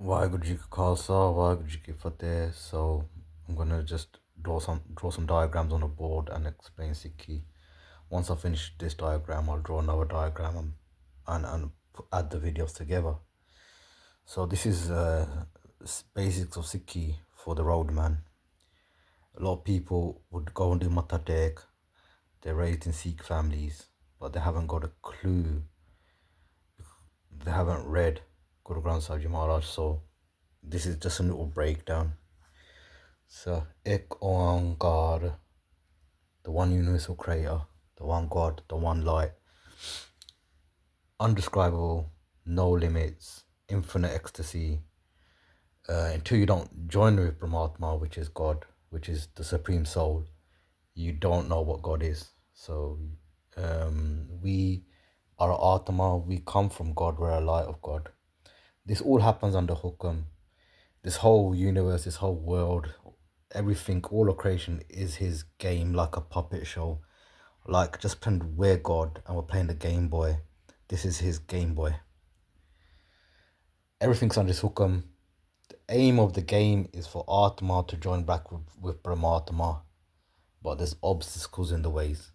Waheguru Ji Ka Khalsa, Waheguru Ji Ki Fateh. So I'm gonna just draw some diagrams on the board and explain Sikhi. Once I finish this diagram, I'll draw another diagram and add the videos together. So this is basics of Sikhi for the roadman. A lot of people would go and do Matha Tek. They're raised in Sikh families, but they haven't got a clue. They haven't read Guru Granth Sahib Ji Maharaj. So this is just a little breakdown. So, Ek Oankar, the one universal creator, the one God, the one light, undescribable, no limits, infinite ecstasy. Until you don't join with Brahmatma, which is God, which is the Supreme Soul, you don't know what God is. So, we are Atma, we come from God, we're a light of God. This all happens under Hukam. This whole universe, this whole world, everything, all of creation is his game, like a puppet show. Like, just pretend we're God and we're playing the Game Boy. This is his Game Boy. Everything's under his Hukam. The aim of the game is for Atma to join back with Brahmatma, but there's obstacles in the ways.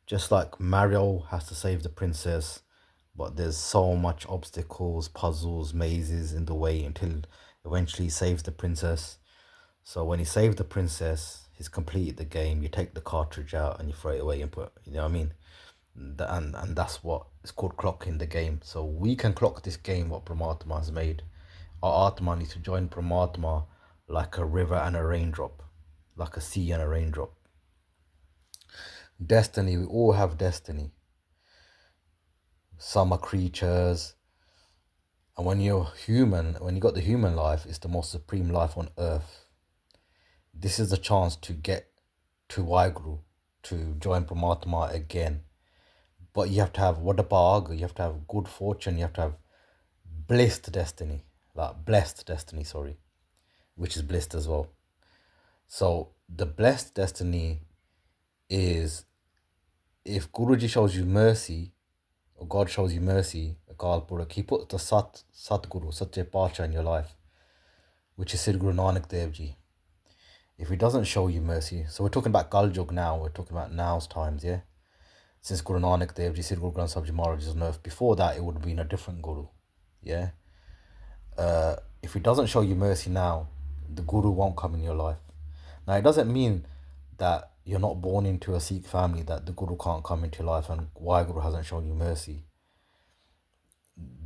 Just like Mario has to save the princess, but there's so much obstacles, puzzles, mazes in the way until eventually he saves the princess. So when he saved the princess, he's completed the game. You take the cartridge out and you throw it away and put, you know what I mean? And that's what is called clocking the game. So we can clock this game what Brahmatma has made. Our Atma needs to join Brahmatma like a river and a raindrop, like a sea and a raindrop. Destiny, we all have destiny. Some are creatures. And when you're human, when you got the human life, it's the most supreme life on earth. This is the chance to get to Waheguru, to join Brahmatma again. But you have to have Vadabag, you have to have good fortune, you have to have blessed destiny, sorry, which is blessed as well. So the blessed destiny is if Guruji shows you mercy, or God shows you mercy, Akal Purakh, he puts the Satguru, Satya Pacha in your life, which is Sri Guru Nanak Dev Ji. If he doesn't show you mercy, so we're talking about Kaljug now, we're talking about now's times, yeah? Since Guru Nanak Dev Ji, Sri Guru Granth Sahib Ji Maharaj is on earth, before that it would have been a different Guru, yeah? If he doesn't show you mercy now, the Guru won't come in your life. Now, it doesn't mean that you're not born into a Sikh family, that the Guru can't come into your life and why Guru hasn't shown you mercy.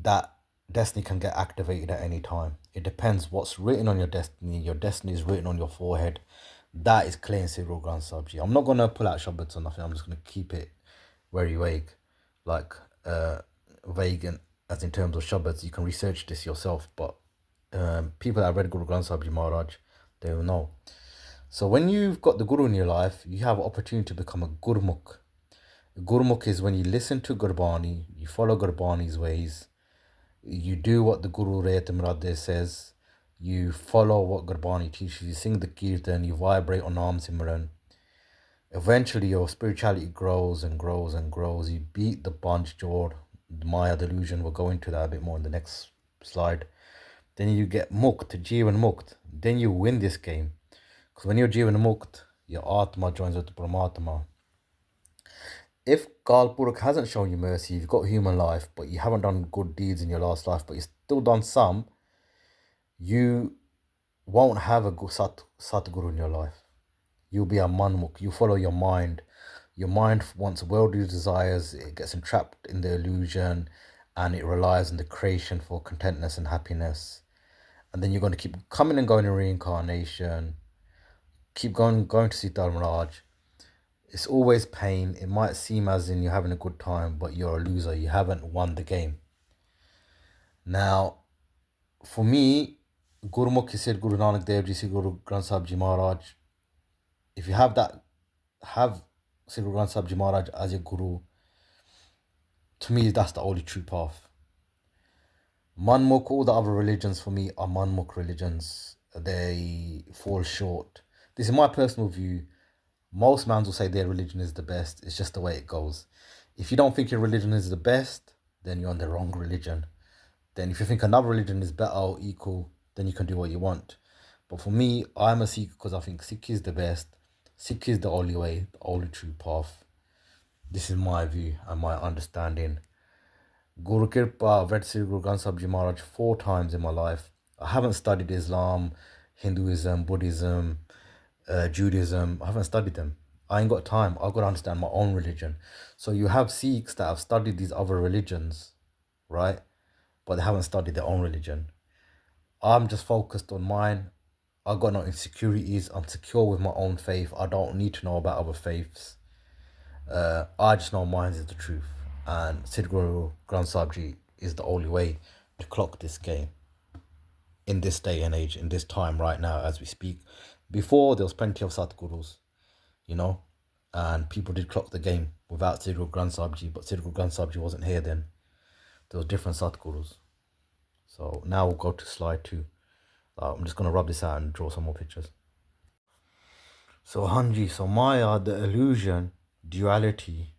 That destiny can get activated at any time. It depends what's written on your destiny. Your destiny is written on your forehead. That is clear in Sri Guru Granth Sahib Ji. I'm not going to pull out Shabbats or nothing. I'm just going to keep it very vague. Like, vague and, as in terms of Shabbats. You can research this yourself. But people that have read Guru Granth Sahib Ji Maharaj, they will know. So when you've got the Guru in your life, you have an opportunity to become a Gurmukh. Gurmukh is when you listen to Gurbani, you follow Gurbani's ways, you do what the Guru Rayat Murade says, you follow what Gurbani teaches, you sing the Kirtan, you vibrate on Naam Simran. Eventually your spirituality grows and grows and grows. You beat the bunch, Jod, the Maya delusion. We'll go into that a bit more in the next slide. Then you get Mukt, Jivan Mukt. Then you win this game. Because when you're Jivan Mukt, your Atma joins with the Brahmatma. If Kal Purakh hasn't shown you mercy, you've got human life, but you haven't done good deeds in your last life, but you've still done some, you won't have a Satguru in your life. You'll be a manmukh. You follow your mind. Your mind wants worldly desires. It gets entrapped in the illusion and it relies on the creation for contentness and happiness. And then you're going to keep coming and going in reincarnation. Keep going to Sita Raj. It's always pain. It might seem as in you're having a good time, but you're a loser. You haven't won the game. Now, for me, Gurmukh said Guru Nanak Dev Ji, Guru Granth Sahib Ji Maharaj. If you have Sri Guru Granth Sahib Ji Maharaj as your Guru, to me that's the only true path. Manmukh, all the other religions for me are Manmukh religions. They fall short. This is my personal view. Most mans will say their religion is the best. It's just the way it goes. If you don't think your religion is the best, then you're on the wrong religion. Then if you think another religion is better or equal, then you can do what you want. But for me, I'm a Sikh because I think Sikh is the best. Sikh is the only way, the only true path. This is my view and my understanding. Guru Kirpa, I've read Sri Guru Granth Sahib Ji Maharaj 4 times in my life. I haven't studied Islam, Hinduism, Buddhism, Judaism. I haven't studied them. I ain't got time. I've got to understand my own religion. So you have Sikhs that have studied these other religions, right? But they haven't studied their own religion. I'm just focused on mine. I got no insecurities. I'm secure with my own faith. I don't need to know about other faiths. I just know mine is the truth. And Sid Guru Granth Sahib Ji is the only way to clock this game in this day and age, in this time right now as we speak. Before, there was plenty of Satgurus, you know, and people did clock the game without Sid Guru Granth Sahib Ji, but Sid Guru Granth Sahib Ji wasn't here then. There was different Satgurus. So now we'll go to slide 2. I'm just going to rub this out and draw some more pictures. So Hanji, so Maya, the illusion, duality,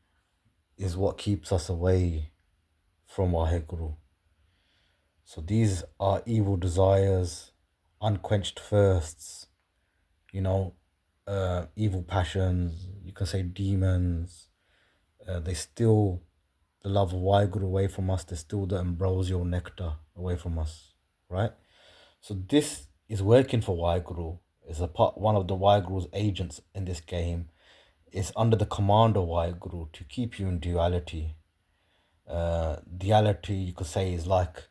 is what keeps us away from Waheguru. So these are evil desires, unquenched thirsts, you know, evil passions, you can say demons. They steal the love of Waheguru away from us. They steal the ambrosial nectar away from us, right? So this is working for Waheguru. Is one of the Waheguru's agents in this game. It's under the command of Waheguru to keep you in duality. Duality, you could say, is like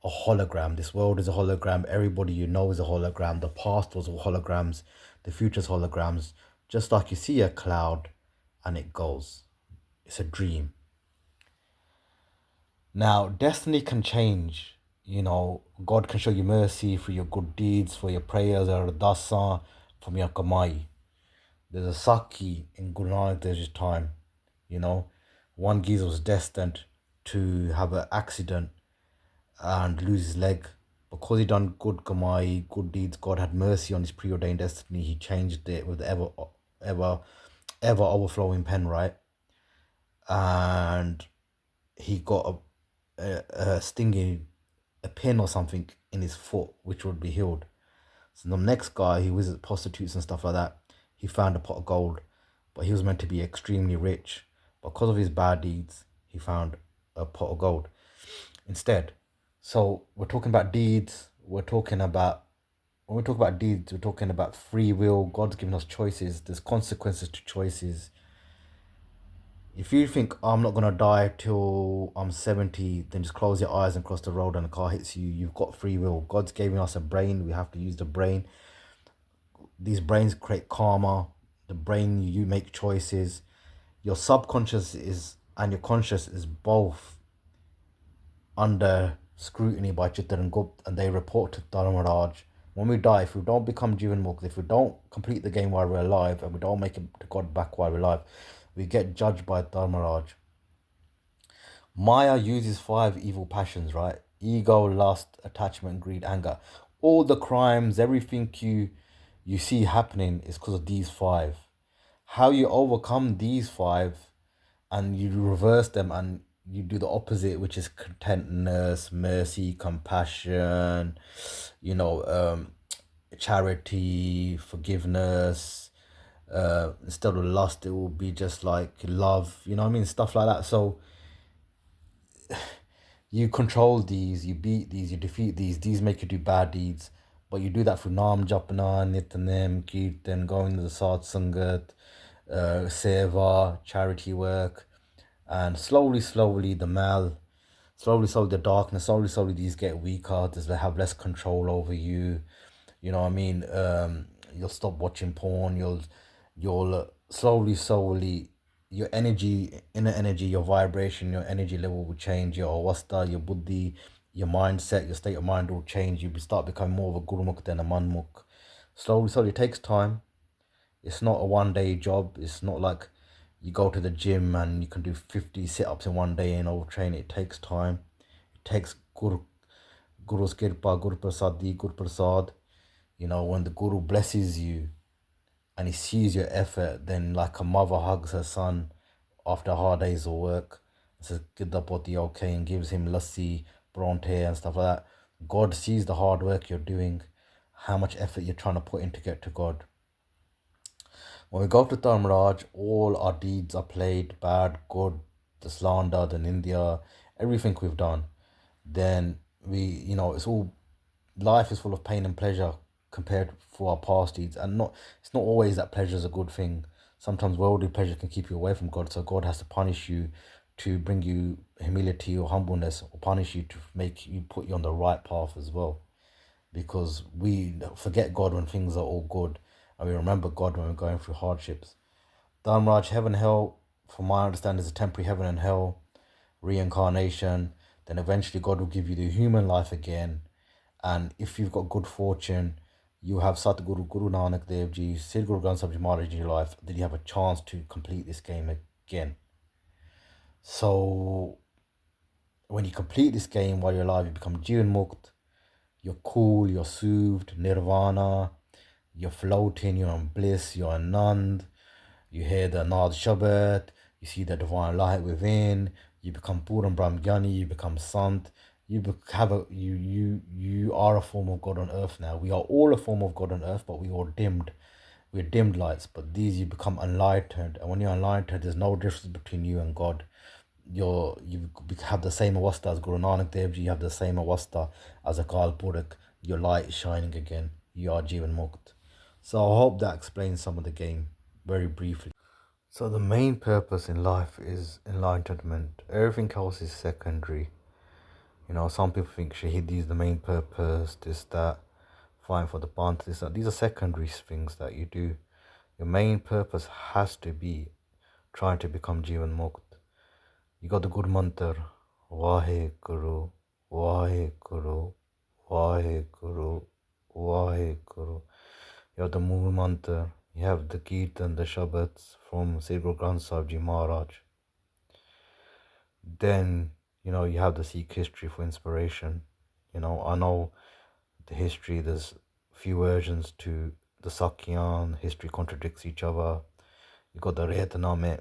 a hologram. This world is a hologram. Everybody you know is a hologram. The past was holograms. The future's holograms. Just like you see a cloud and it goes. It's a dream. Now, destiny can change. You know, God can show you mercy for your good deeds, for your prayers, or dasa, from your kamai. There's a Sakhi in Guru Nanak Dev's time. You know, one geezer was destined to have an accident and lose his leg. Because he done good kamai, good deeds, God had mercy on his preordained destiny. He changed it with the ever overflowing pen, right? And he got a stinging, a pin or something in his foot, which would be healed. So the next guy, he visits prostitutes and stuff like that. He found a pot of gold, but he was meant to be extremely rich. Because of his bad deeds, he found a pot of gold instead. So we're talking about deeds. When we talk about deeds, we're talking about free will. God's given us choices. There's consequences to choices. If you think I'm not gonna die till I'm 70, then just close your eyes and cross the road and a car hits you. You've got free will. God's given us a brain. We have to use the brain. These brains create karma. The brain, you make choices. Your subconscious and your conscious is both under scrutiny by Chittaran Gupta, and they report to Dharmaraj. When we die, if we don't become Jivan Mukh, if we don't complete the game while we're alive, and we don't make it to God back while we're alive, we get judged by Dharmaraj. Maya uses 5 evil passions, right? Ego, lust, attachment, greed, anger. All the crimes, everything you see happening is because of these 5. How you overcome these 5 and you reverse them and you do the opposite, which is contentness, mercy, compassion, you know, charity, forgiveness. Instead of lust, it will be just like love, you know what I mean? Stuff like that. So you control these, you beat these, you defeat these make you do bad deeds. But you do that through Nam Japana, Nityanem, Kirtan, going to the Sadh Sangat, Seva, charity work. And slowly, the mal, slowly, the darkness, slowly, these get weaker. They have less control over you. You know what I mean? You'll stop watching porn. You'll slowly, your energy, inner energy, your vibration, your energy level will change. Your avastha, your buddhi, your mindset, your state of mind will change. You start becoming more of a gurumukh than a manmukh. Slowly, it takes time. It's not a one-day job. It's not like you go to the gym and you can do 50 sit-ups in one day and overtrain. It takes time. It takes Guru's Kirpa, Guru Prasadi, Guru Prasad. You know, when the Guru blesses you and he sees your effort, then like a mother hugs her son after hard days of work and says, Kidda Poti, okay, and gives him lassi, bronte and stuff like that. God sees the hard work you're doing, how much effort you're trying to put in to get to God. When we go to Dharmaraj, all our deeds are played, bad, good, the slander, the India, everything we've done. Then it's all, life is full of pain and pleasure compared for our past deeds, and it's not always that pleasure is a good thing. Sometimes worldly pleasure can keep you away from God, so God has to punish you to bring you humility or humbleness, or punish you to make you put you on the right path as well. Because we forget God when things are all good, and we remember God when we're going through hardships. Dharmraj, heaven, hell, from my understanding, is a temporary heaven and hell, reincarnation. Then eventually God will give you the human life again. And if you've got good fortune, you have Satguru Guru Nanak Dev Ji, Sri Guru Granth Sahib Ji Maharaj in your life, then you have a chance to complete this game again. So when you complete this game while you're alive, you become Jivan Mukt, you're cool, you're soothed, nirvana, you're floating, you're in bliss, you're anand, you hear the Naad Shabbat, you see the divine light within, you become Puram Brahmgyani, you become Sant, you are a form of God on earth now. We are all a form of God on earth, but we are dimmed. We're dimmed lights, but these you become enlightened, and when you're enlightened, there's no difference between you and God. You have the same avasta as Guru Nanak Dev Ji, you have the same avasta as Akal Purakh. Your light is shining again. You are Jivan Mukt. So I hope that explains some of the game very briefly. So the main purpose in life is enlightenment. Everything else is secondary. Some people think Shahidi is the main purpose, this, that, fine for the Panth, this, that. These are secondary things that you do. Your main purpose has to be trying to become Jivan Mukt. You got the good mantra, Vahe Guru, Vahe Guru, Vahe Guru, Vahe Guru. You have the Mool mantra, you have the Kirtan, the Shabads from Sri Guru Granth Sahib Ji Maharaj. Then, you have the Sikh history for inspiration. I know the history, there's few versions to the Sakyan, history contradicts each other. You got the Rehatname,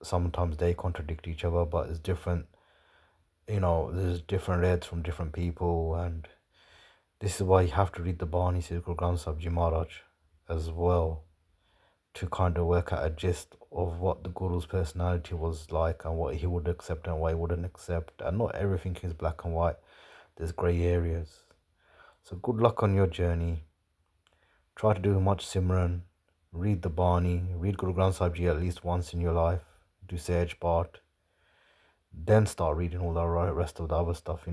sometimes they contradict each other, but it's different. There's different reads from different people, and this is why you have to read the Bani Sri Guru Granth Sahib Ji Maharaj as well, to kind of work out a gist of what the Guru's personality was like, and what he would accept and what he wouldn't accept. And not everything is black and white, there's grey areas. So good luck on your journey. Try to do much Simran, read the Bani, read Guru Granth Sahib Ji at least once in your life, do Sahaj Part, then start reading all the rest of the other stuff.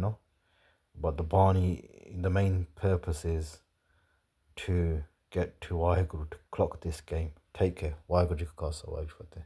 But the Bani, the main purpose is to get to Waheguru, to clock this game. Take care. Waheguru Ji Ka Khalsa, Waheguru Ji Ki Fateh.